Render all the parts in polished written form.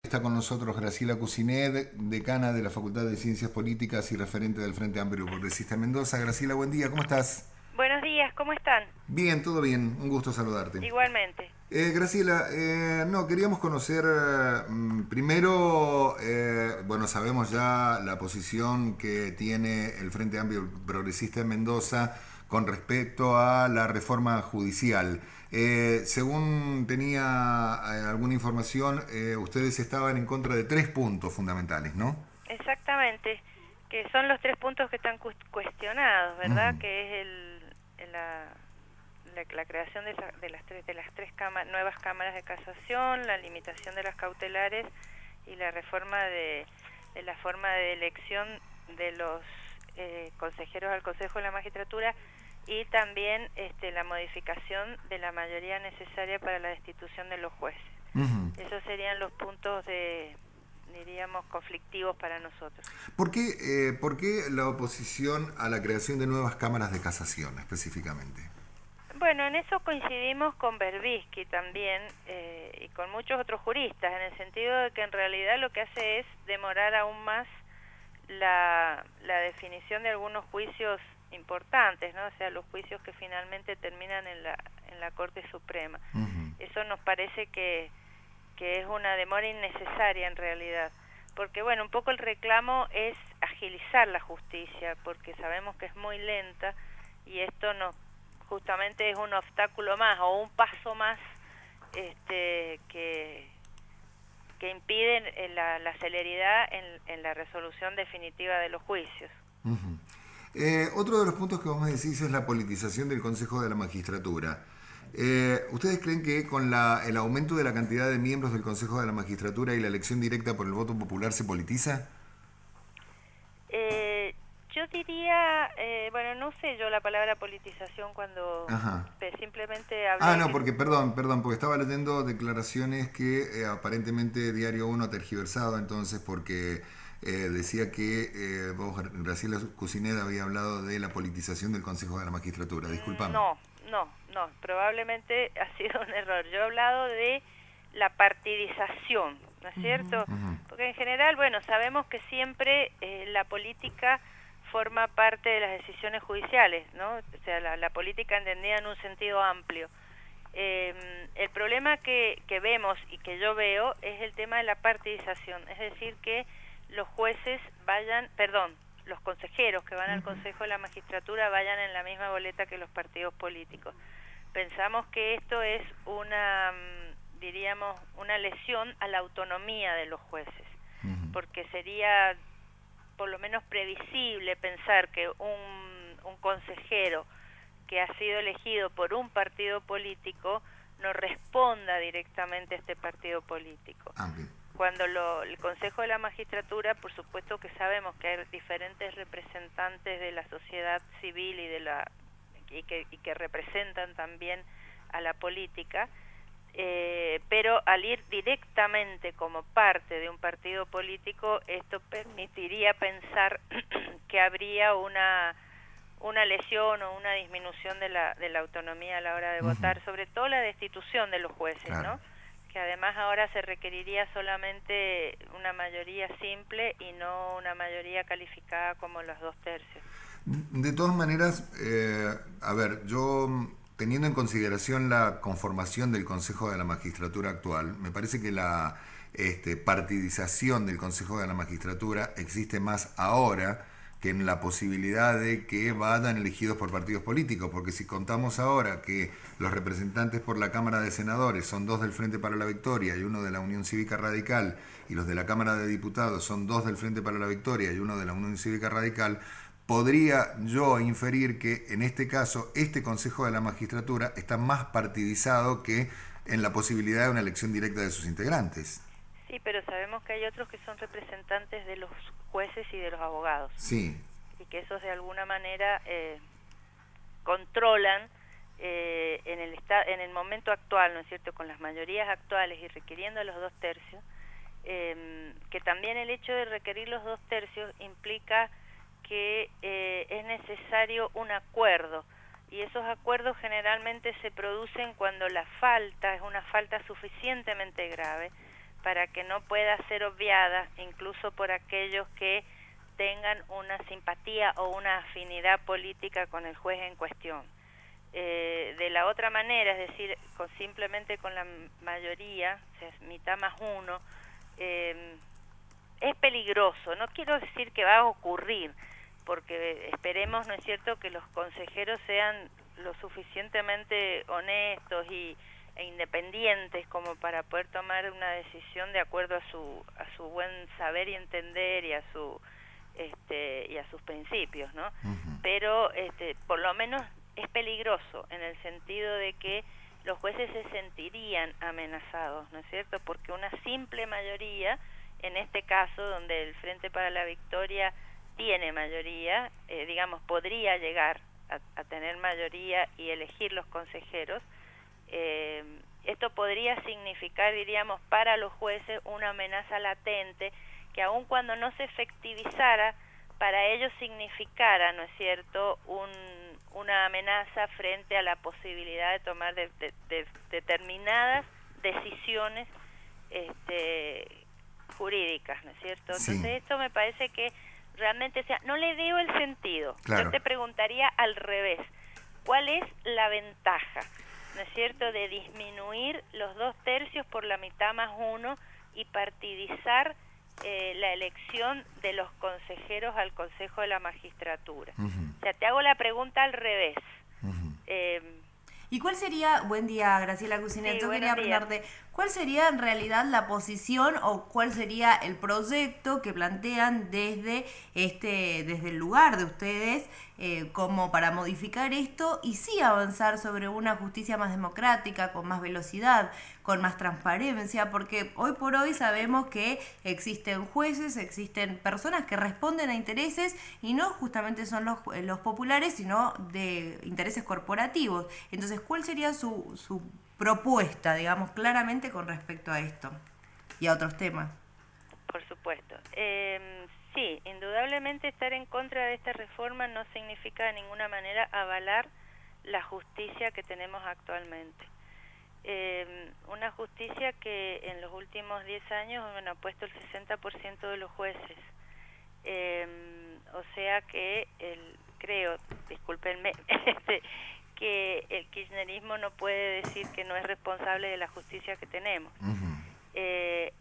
Está con nosotros Graciela Cusinet, decana de la Facultad de Ciencias Políticas y referente del Frente Amplio Progresista en Mendoza. Graciela, buen día, ¿cómo estás? Buenos días, ¿cómo están? Bien, todo bien, un gusto saludarte. Igualmente. Graciela, no, queríamos conocer primero, bueno, sabemos ya la posición que tiene el Frente Amplio Progresista en Mendoza con respecto a la reforma judicial. Según tenía alguna información, ustedes estaban en contra de tres puntos fundamentales, ¿no? Exactamente, que son los tres puntos que están cuestionados, ¿verdad? Ujú. Que es la creación de las tres nuevas cámaras de casación, la limitación de las cautelares y la reforma de la forma de elección de los consejeros al Consejo de la Magistratura y también la modificación de la mayoría necesaria para la destitución de los jueces. Ujú. Esos serían los puntos diríamos, conflictivos para nosotros. Por qué la oposición a la creación de nuevas cámaras de casación específicamente? Bueno, en eso coincidimos con Berbisky también y con muchos otros juristas, en el sentido de que en realidad lo que hace es demorar aún más la definición de algunos juicios importantes, ¿no? O sea, los juicios que finalmente terminan en la Corte Suprema. Ujú. Eso nos parece que es una demora innecesaria en realidad, porque bueno, un poco el reclamo es agilizar la justicia, porque sabemos que es muy lenta y esto no justamente es un obstáculo más o un paso más que impide la celeridad en la resolución definitiva de los juicios. Ujú. Otro de los puntos que vos me decís es la politización del Consejo de la Magistratura. ¿Ustedes creen que con el aumento de la cantidad de miembros del Consejo de la Magistratura y la elección directa por el voto popular se politiza? Eh, yo diría, bueno, no sé yo la palabra politización cuando Ajá. simplemente hablé Ah, de no, que porque, perdón, porque estaba leyendo declaraciones que aparentemente Diario Uno ha tergiversado entonces porque decía que vos, Graciela Cusinet, había hablado de la politización del Consejo de la Magistratura. Discúlpame. no, probablemente ha sido un error. Yo he hablado de la partidización, ¿no es cierto? Ujú. Porque en general, bueno, sabemos que siempre la política forma parte de las decisiones judiciales, ¿no? O sea, la política entendida en un sentido amplio. El problema que vemos y que yo veo es el tema de la partidización, es decir, que los jueces los consejeros que van al Consejo de la Magistratura vayan en la misma boleta que los partidos políticos. Pensamos que esto es diríamos, una lesión a la autonomía de los jueces, Ujú. porque sería por lo menos previsible pensar que un consejero que ha sido elegido por un partido político no responda directamente a este partido político. Amplio. Cuando el Consejo de la Magistratura, por supuesto que sabemos que hay diferentes representantes de la sociedad civil y que representan también a la política, pero al ir directamente como parte de un partido político, esto permitiría pensar que habría una lesión o una disminución de la autonomía a la hora de Ujú. votar, sobre todo la destitución de los jueces, Claro. ¿no? Que además ahora se requeriría solamente una mayoría simple y no una mayoría calificada como los 2/3. De todas maneras, a ver, yo teniendo en consideración la conformación del Consejo de la Magistratura actual, me parece que la partidización del Consejo de la Magistratura existe más ahora que en la posibilidad de que vayan elegidos por partidos políticos, porque si contamos ahora que los representantes por la Cámara de Senadores son dos del Frente para la Victoria y uno de la Unión Cívica Radical, y los de la Cámara de Diputados son dos del Frente para la Victoria y uno de la Unión Cívica Radical, podría yo inferir que en este caso este Consejo de la Magistratura está más partidizado que en la posibilidad de una elección directa de sus integrantes. Sí, pero sabemos que hay otros que son representantes de los jueces y de los abogados Sí. y que esos de alguna manera controlan en el momento actual, ¿no es cierto?, con las mayorías actuales y requiriendo los 2/3, que también el hecho de requerir los 2/3 implica que es necesario un acuerdo, y esos acuerdos generalmente se producen cuando la falta es una falta suficientemente grave para que no pueda ser obviada incluso por aquellos que tengan una simpatía o una afinidad política con el juez en cuestión. De la otra manera, es decir, simplemente con la mayoría, o sea, mitad más uno, es peligroso. No quiero decir que va a ocurrir, porque esperemos, ¿no es cierto?, que los consejeros sean lo suficientemente honestos e independientes como para poder tomar una decisión de acuerdo a su buen saber y entender y a sus principios, ¿no? Pero por lo menos es peligroso en el sentido de que los jueces se sentirían amenazados, ¿no es cierto? Porque una simple mayoría, en este caso donde el Frente para la Victoria tiene mayoría, digamos, podría llegar a tener mayoría y elegir los consejeros, esto podría significar, diríamos, para los jueces una amenaza latente que aun cuando no se efectivizara, para ellos significara, ¿no es cierto?, una amenaza frente a la posibilidad de tomar determinadas decisiones jurídicas, ¿no es cierto? Sí. Entonces esto me parece que realmente, o sea, no le veo el sentido. Claro. Yo te preguntaría al revés, ¿cuál es la ventaja, ¿no es cierto?, de disminuir los 2/3 por la mitad más uno y partidizar la elección de los consejeros al Consejo de la Magistratura? O sea, te hago la pregunta al revés. ¿Y cuál sería, buen día Graciela Cucinet, Sí, yo quería buenos días. preguntarte, ¿cuál sería en realidad la posición o cuál sería el proyecto que plantean desde el lugar de ustedes como para modificar esto y sí avanzar sobre una justicia más democrática, con más velocidad, con más transparencia? Porque hoy por hoy sabemos que existen jueces, existen personas que responden a intereses y no justamente son los populares, sino de intereses corporativos. Entonces, ¿cuál sería su propuesta, digamos, claramente con respecto a esto y a otros temas? Por supuesto. Sí, indudablemente estar en contra de esta reforma no significa de ninguna manera avalar la justicia que tenemos actualmente. Una justicia que en los últimos 10 años ha puesto el 60% de los jueces. O sea que creo, discúlpenme, que el kirchnerismo no puede decir que no es responsable de la justicia que tenemos.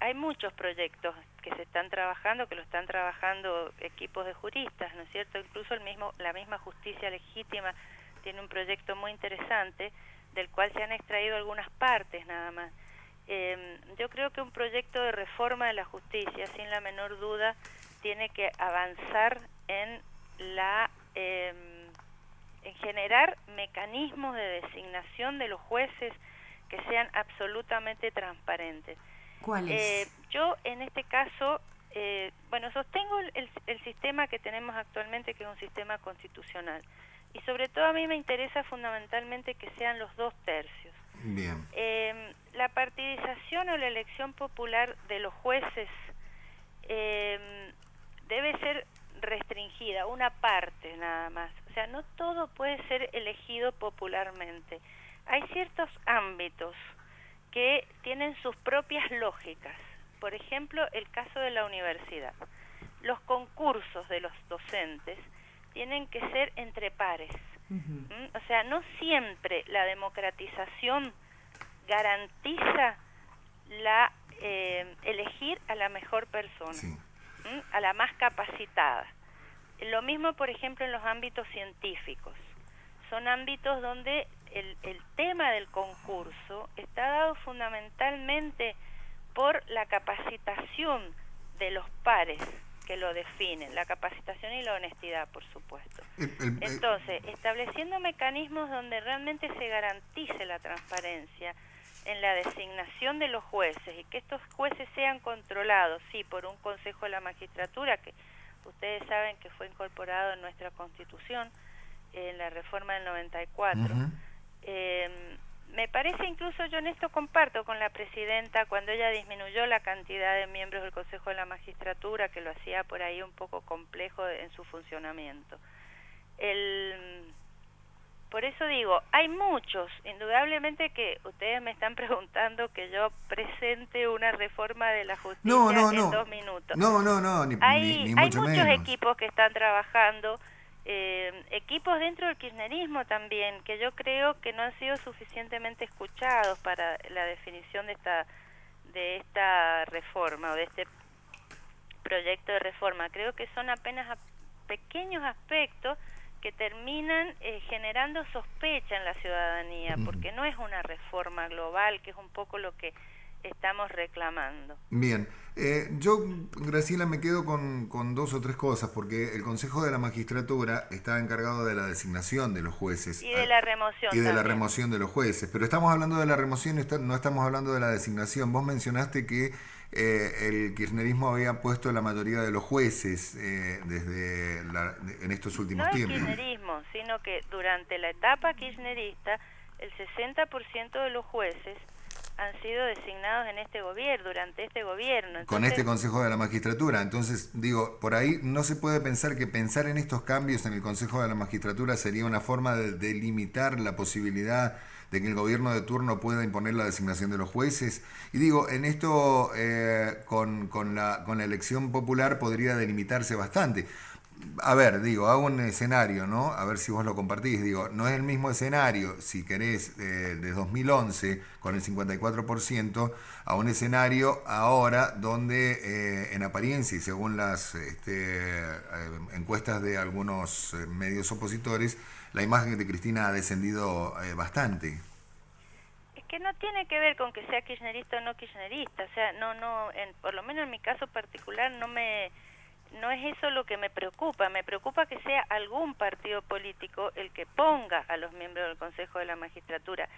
Hay muchos proyectos que se están trabajando, que lo están trabajando equipos de juristas, ¿no es cierto? Incluso la misma justicia legítima tiene un proyecto muy interesante del cual se han extraído algunas partes nada más. Yo creo que un proyecto de reforma de la justicia, sin la menor duda, tiene que avanzar en generar mecanismos de designación de los jueces que sean absolutamente transparentes. ¿Cuáles? Yo en este caso, sostengo el sistema que tenemos actualmente, que es un sistema constitucional, y sobre todo a mí me interesa fundamentalmente que sean los 2/3. Bien. La partidización o la elección popular de los jueces debe ser restringida, una parte nada más. O sea, no todo puede ser elegido popularmente. Hay ciertos ámbitos que tienen sus propias lógicas. Por ejemplo, el caso de la universidad. Los concursos de los docentes tienen que ser entre pares. O sea, no siempre la democratización garantiza elegir a la mejor persona, Sí. a la más capacitada. Lo mismo, por ejemplo, en los ámbitos científicos. Son ámbitos donde el tema del concurso está dado fundamentalmente por la capacitación de los pares que lo definen, la capacitación y la honestidad, por supuesto. Entonces, estableciendo mecanismos donde realmente se garantice la transparencia en la designación de los jueces y que estos jueces sean controlados, sí, por un Consejo de la Magistratura, que ustedes saben que fue incorporado en nuestra Constitución en la reforma del 94. Me parece, incluso yo en esto comparto con la presidenta, cuando ella disminuyó la cantidad de miembros del Consejo de la Magistratura, que lo hacía por ahí un poco complejo en su funcionamiento. Por eso digo, hay muchos, indudablemente que ustedes me están preguntando que yo presente una reforma de la justicia en 2 minutos. No, ni Hay mucho muchos menos. equipos que están trabajando, equipos dentro del kirchnerismo también, que yo creo que no han sido suficientemente escuchados para la definición de esta reforma o de este proyecto de reforma. Creo que son apenas pequeños aspectos que terminan generando sospecha en la ciudadanía, porque no es una reforma global, que es un poco lo que estamos reclamando. Bien, yo, Graciela, me quedo con 2 o 3 cosas, porque el Consejo de la Magistratura está encargado de la designación de los jueces. Y de la remoción Y de la también. remoción de los jueces. Pero estamos hablando de la remoción, no estamos hablando de la designación. Vos mencionaste que el kirchnerismo había puesto la mayoría de los jueces en estos últimos tiempos. No el kirchnerismo, sino que durante la etapa kirchnerista, el 60% de los jueces han sido designados en este gobierno, durante este gobierno. Entonces, con este Consejo de la Magistratura. Entonces, digo, por ahí no se puede pensar que pensar en estos cambios en el Consejo de la Magistratura sería una forma de limitar la posibilidad de que el gobierno de turno pueda imponer la designación de los jueces. Y digo, en esto con la elección popular podría delimitarse bastante. A ver, digo, hago un escenario, ¿no? A ver si vos lo compartís. Digo, no es el mismo escenario, si querés, de 2011 con el 54%, a un escenario ahora donde en apariencia y según las encuestas de algunos medios opositores, la imagen de Cristina ha descendido bastante. es que no tiene que ver con que sea kirchnerista o no kirchnerista, o sea, por lo menos en mi caso particular no es eso lo que me preocupa que sea algún partido político el que ponga a los miembros del Consejo de la Magistratura,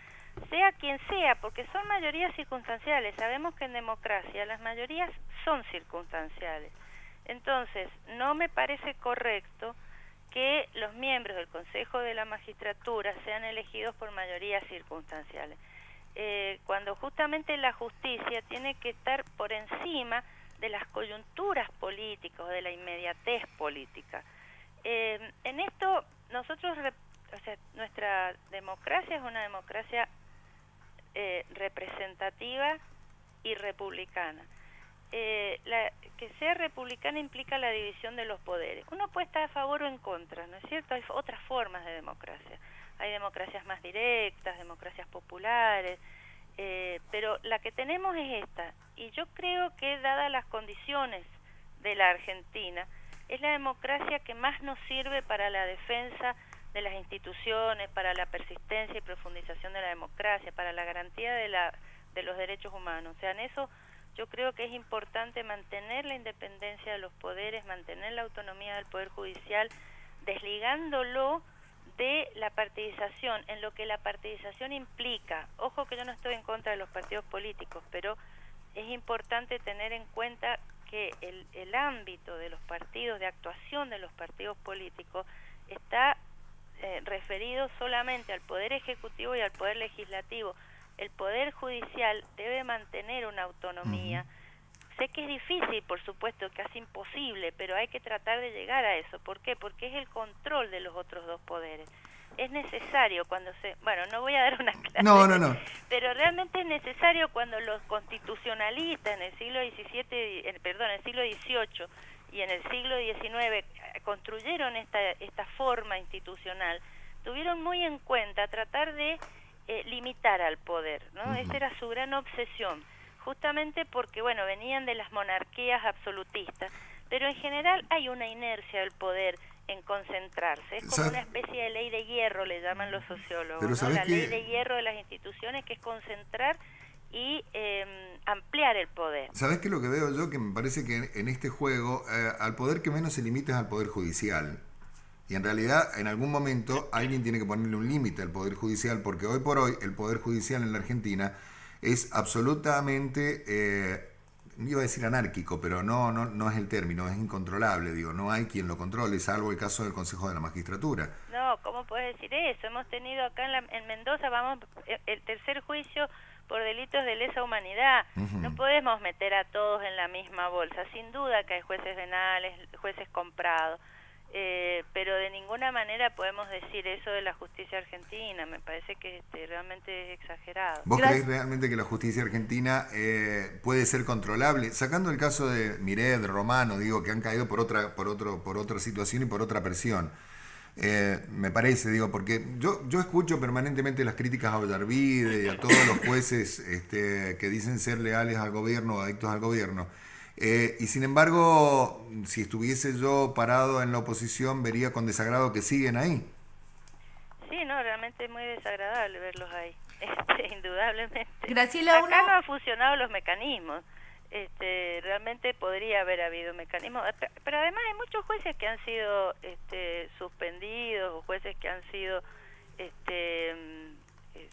sea quien sea, porque son mayorías circunstanciales. Sabemos que en democracia las mayorías son circunstanciales. Entonces, no me parece correcto que los miembros del Consejo de la Magistratura sean elegidos por mayorías circunstanciales. Cuando justamente la justicia tiene que estar por encima de las coyunturas políticas o de la inmediatez política. En esto que nuestra democracia es una democracia representativa y republicana. Que sea republicana implica la división de los poderes. Uno puede estar a favor o en contra, ¿no es cierto? Hay otras formas de democracia. Hay democracias más directas, democracias populares, pero la que tenemos es esta. Y yo creo que, dadas las condiciones de la Argentina, es la democracia que más nos sirve para la defensa de las instituciones, para la persistencia y profundización de la democracia, para la garantía de los derechos humanos. O sea, en eso yo creo que es importante mantener la independencia de los poderes, mantener la autonomía del Poder Judicial, desligándolo de la partidización, en lo que la partidización implica. Ojo que yo no estoy en contra de los partidos políticos, pero es importante tener en cuenta que el ámbito de los partidos, de actuación de los partidos políticos, está referido solamente al Poder Ejecutivo y al Poder Legislativo. El Poder Judicial debe mantener una autonomía. Sé que es difícil, por supuesto, casi imposible, pero hay que tratar de llegar a eso. ¿Por qué? Porque es el control de los otros dos poderes. Es necesario cuando bueno, no voy a dar una clase, No. Pero realmente es necesario cuando los constitucionalistas en el siglo XVII, en el siglo XVIII y en el siglo XIX construyeron esta forma institucional, tuvieron muy en cuenta tratar de limitar al poder, ¿no? Esa era su gran obsesión, justamente porque, bueno, venían de las monarquías absolutistas, pero en general hay una inercia del poder en concentrarse. Es como una especie de ley de hierro, le llaman los sociólogos, ¿no? La ley de hierro de las instituciones, que es concentrar y ampliar el poder. ¿Sabés qué es lo que veo yo? Que me parece que en este juego al poder que menos se limita es al Poder Judicial. Y en realidad, en algún momento, alguien tiene que ponerle un límite al Poder Judicial, porque hoy por hoy el Poder Judicial en la Argentina es absolutamente, iba a decir anárquico, pero no es el término, es incontrolable, digo, no hay quien lo controle, salvo el caso del Consejo de la Magistratura. No, ¿cómo puedes decir eso? Hemos tenido acá en Mendoza, el tercer juicio por delitos de lesa humanidad. No podemos meter a todos en la misma bolsa. Sin duda que hay jueces venales, jueces comprados. pero de ninguna manera podemos decir eso de la justicia argentina. Me parece que realmente es exagerado. ¿Vos creés realmente que la justicia argentina puede ser controlable? Sacando el caso de Miret, de Romano, digo, que han caído por otra situación y por otra presión. Me parece, digo, porque yo escucho permanentemente las críticas a Ollarvide y a todos los jueces que dicen ser leales al gobierno o adictos al gobierno. Y sin embargo, si estuviese yo parado en la oposición, vería con desagrado que siguen ahí. Sí, no, realmente es muy desagradable verlos ahí, indudablemente. Graciela, acá no han funcionado los mecanismos. Realmente podría haber habido mecanismos, pero además hay muchos jueces que han sido suspendidos, o jueces que han sido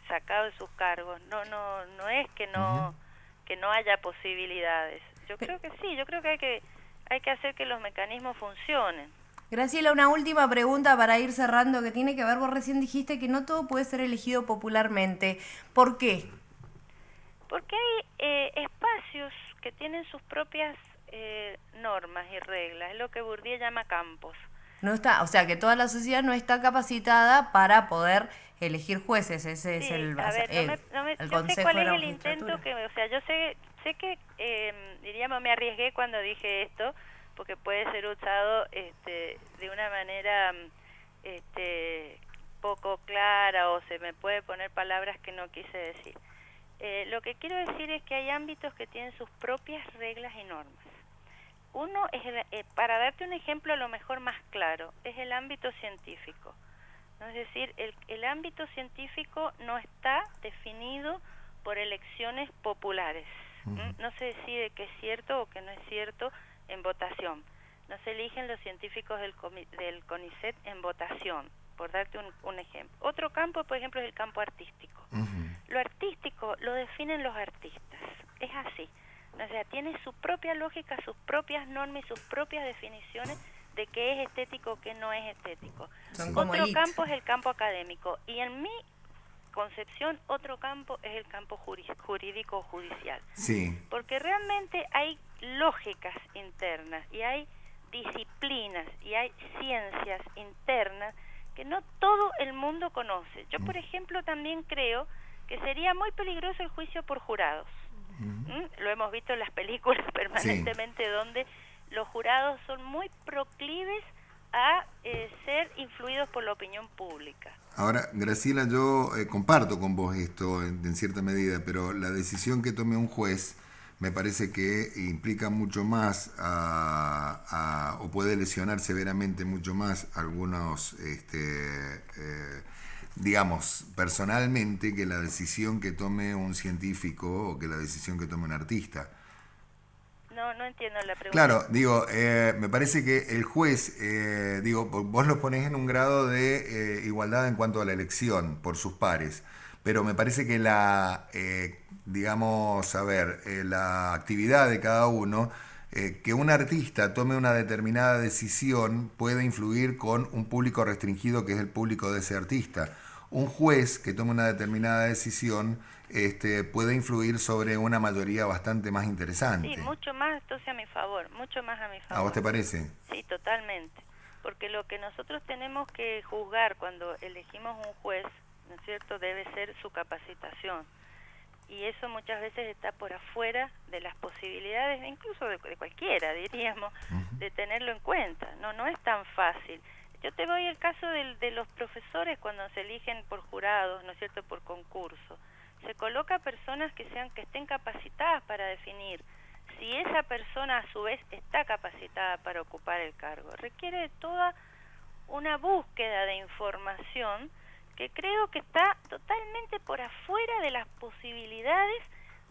sacados de sus cargos. No es que no haya posibilidades. Yo creo que sí, yo creo que hay que hacer que los mecanismos funcionen. Graciela, una última pregunta para ir cerrando, que tiene que ver, vos recién dijiste que no todo puede ser elegido popularmente. ¿Por qué? Porque hay espacios que tienen sus propias normas y reglas, es lo que Bourdieu llama campos. No está, o sea, que toda la sociedad no está capitada para poder elegir jueces. Ese es el yo sé cuál es el intento que, o sea, yo sé que diríamos, me arriesgué cuando dije esto, porque puede ser usado de una manera poco clara, o se me puede poner palabras que no quise decir. Lo que quiero decir es que hay ámbitos que tienen sus propias reglas y normas. Uno es, para darte un ejemplo a lo mejor más claro, es el ámbito científico. ¿No? Es decir, el ámbito científico no está definido por elecciones populares. No se decide qué es cierto o qué no es cierto en votación. No se eligen los científicos del CONICET en votación, por darte un ejemplo. Otro campo, por ejemplo, es el campo artístico. Lo artístico lo definen los artistas, es así. O sea, tiene su propia lógica, sus propias normas y sus propias definiciones de qué es estético, qué no es estético. Otro campo es el campo académico, y en mi concepción otro campo es el campo jurídico o judicial. Sí. Porque realmente hay lógicas internas y hay disciplinas y hay ciencias internas que no todo el mundo conoce. Yo, por ejemplo, también creo que sería muy peligroso el juicio por jurados. Lo hemos visto en las películas permanentemente, sí, donde los jurados son muy proclives a ser influidos por la opinión pública. Ahora, Graciela, yo comparto con vos esto en cierta medida, pero la decisión que tome un juez me parece que implica mucho más o puede lesionar severamente mucho más algunos, digamos, personalmente, que la decisión que tome un científico o que la decisión que tome un artista. No entiendo la pregunta. Claro, digo, me parece que el juez, vos lo ponés en un grado de igualdad en cuanto a la elección por sus pares, pero me parece que la actividad de cada uno, que un artista tome una determinada decisión puede influir con un público restringido que es el público de ese artista. Un juez que tome una determinada decisión puede influir sobre una mayoría bastante más interesante. Sí, mucho más, entonces a mi favor, mucho más a mi favor. ¿A vos te parece? Sí, totalmente. Porque lo que nosotros tenemos que juzgar cuando elegimos un juez, ¿no es cierto?, debe ser su capacitación. Y eso muchas veces está por afuera de las posibilidades, incluso de cualquiera, diríamos, de tenerlo en cuenta. No es tan fácil. Yo te doy el caso de los profesores cuando se eligen por jurados, ¿no es cierto?, por concurso. Se coloca personas que estén capacitadas para definir si esa persona a su vez está capacitada para ocupar el cargo. Requiere de toda una búsqueda de información que creo que está totalmente por afuera de las posibilidades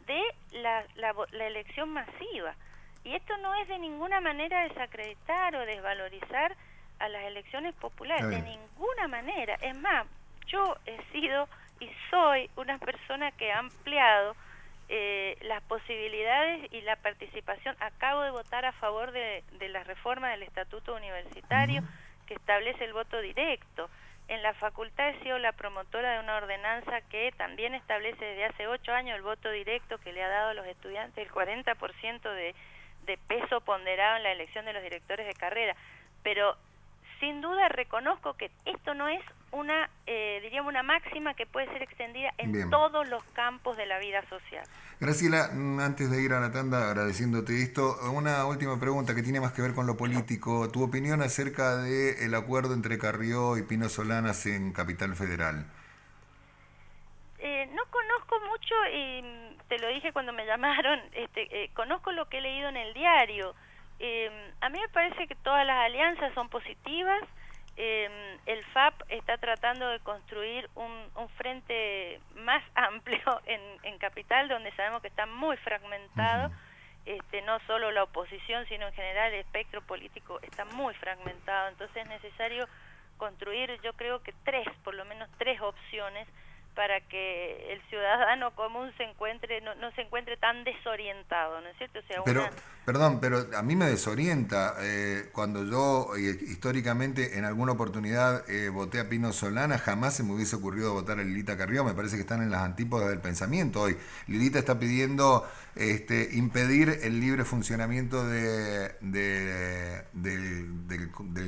de la elección masiva. Y esto no es de ninguna manera desacreditar o desvalorizar a las elecciones populares, de ninguna manera. Es más, yo he sido y soy una persona que ha ampliado las posibilidades y la participación. Acabo de votar a favor de la reforma del Estatuto Universitario que establece el voto directo. En la facultad he sido la promotora de una ordenanza que también establece desde hace 8 años el voto directo, que le ha dado a los estudiantes el 40% de peso ponderado en la elección de los directores de carrera. Pero sin duda reconozco que esto no es una, diríamos, una máxima que puede ser extendida en Bien. todos los campos de la vida social. Graciela, antes de ir a la tanda, agradeciéndote esto, una última pregunta que tiene más que ver con lo político. Tu opinión acerca del acuerdo entre Carrió y Pino Solanas en Capital Federal. No conozco mucho, y te lo dije cuando me llamaron, conozco lo que he leído en el diario. A mí me parece que todas las alianzas son positivas. El FAP está tratando de construir un frente más amplio en Capital, donde sabemos que está muy fragmentado. No solo la oposición, sino en general el espectro político está muy fragmentado. Entonces es necesario construir, yo creo que por lo menos tres opciones, para que el ciudadano común se encuentre, no se encuentre tan desorientado, ¿no es cierto? O sea, Perdón, pero a mí me desorienta cuando yo históricamente en alguna oportunidad voté a Pino Solanas, jamás se me hubiese ocurrido votar a Lilita Carrió. Me parece que están en las antípodas del pensamiento hoy. Lilita está pidiendo impedir el libre funcionamiento del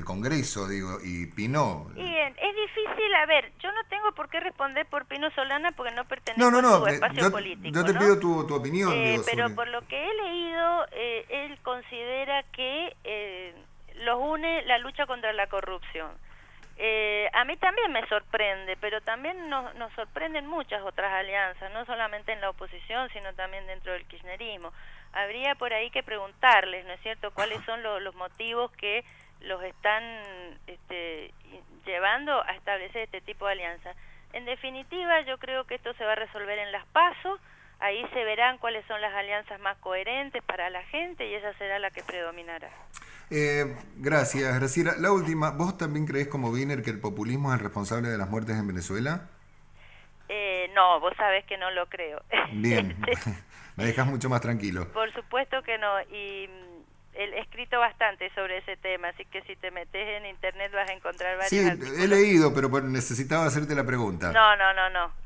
Congreso, digo, y Pino... Bien, es difícil, a ver, yo no tengo por qué responder por Pino Solana porque no pertenece a su espacio político. Yo te pido tu opinión. Pero por lo que he leído, él considera que los une la lucha contra la corrupción. A mí también me sorprende, pero también nos sorprenden muchas otras alianzas, no solamente en la oposición, sino también dentro del kirchnerismo. Habría por ahí que preguntarles, ¿no es cierto?, cuáles son los motivos que los están llevando a establecer este tipo de alianza. En definitiva, yo creo que esto se va a resolver en las PASO. Ahí se verán cuáles son las alianzas más coherentes para la gente y esa será la que predominará. Gracias, Graciela. La última, ¿vos también creés como Wiener que el populismo es el responsable de las muertes en Venezuela? No, vos sabés que no lo creo. Bien, me dejas mucho más tranquilo. Por supuesto que no, y he escrito bastante sobre ese tema, así que si te metes en internet vas a encontrar varios artículos. Sí, he leído, pero necesitaba hacerte la pregunta. No,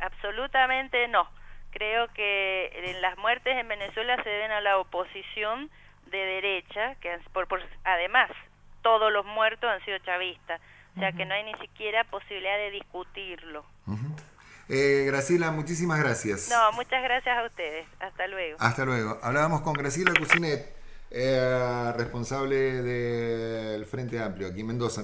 absolutamente no. Creo que en las muertes en Venezuela se deben a la oposición de derecha, que además todos los muertos han sido chavistas, o sea que no hay ni siquiera posibilidad de discutirlo. Graciela, muchísimas gracias. No, muchas gracias a ustedes. Hasta luego. Hasta luego. Hablábamos con Graciela Cusinet, responsable del Frente Amplio aquí en Mendoza.